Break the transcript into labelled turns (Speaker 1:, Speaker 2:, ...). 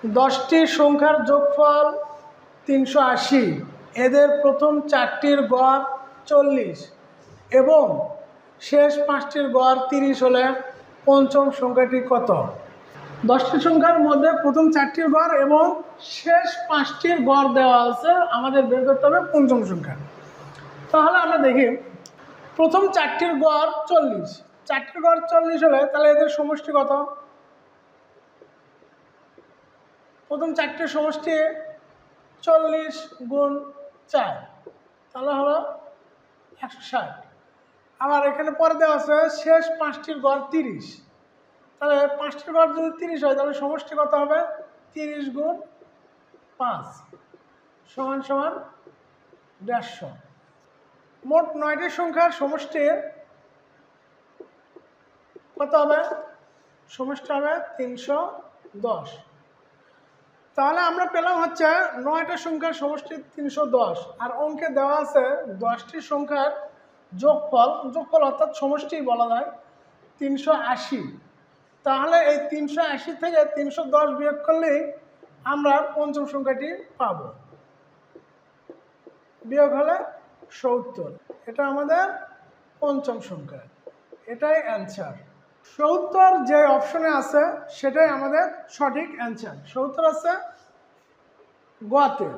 Speaker 1: 10টি সংখ্যার যোগফল 380, এদের প্রথম 4টির গড় 40 এবং শেষ 5টির গড় 30 হলে পঞ্চম সংখ্যাটি কত? 10টি সংখ্যার মধ্যে প্রথম 4টির গড় এবং শেষ 5টির গড় দেওয়া আছে, আমাদের বের করতে হবে পঞ্চম সংখ্যা। তাহলে আমরা দেখি প্রথম 4টির গড় 40, 4টির গড় 40 হলে তাহলে এদের সমষ্টি কত? প্রথম 4টির সমষ্টি 40 গুণ 4, তাহলে হলো 160। আবার এখানে পরে দেওয়া আছে শেষ 5টির গড় 30, তাহলে 5টির গড় যদি 30 হয় তাহলে সমষ্টি কত হবে? 30 গুণ 5 সমান সমান 150। মোট 9টি সংখ্যার সমষ্টি কত হবে? সমষ্টি হবে 310। তাহলে আমরা পেলাম হচ্ছে 9টা সংখ্যার সমষ্টি 310, আর অঙ্কে দেওয়া আছে 10টি সংখ্যার যোগফল, যোগফল অর্থাৎ সমষ্টি বলা যায় 380। তাহলে এই 380 থেকে 310 বিয়োগ করলেই আমরা পঞ্চম সংখ্যাটি পাব। বিয়োগ হলে 70, এটা আমাদের পঞ্চম সংখ্যা, এটাই অ্যান্সার। 70 যে অপশনে আছে সেটাই আমাদের সঠিক অ্যান্সার। 70 আছে গ তে।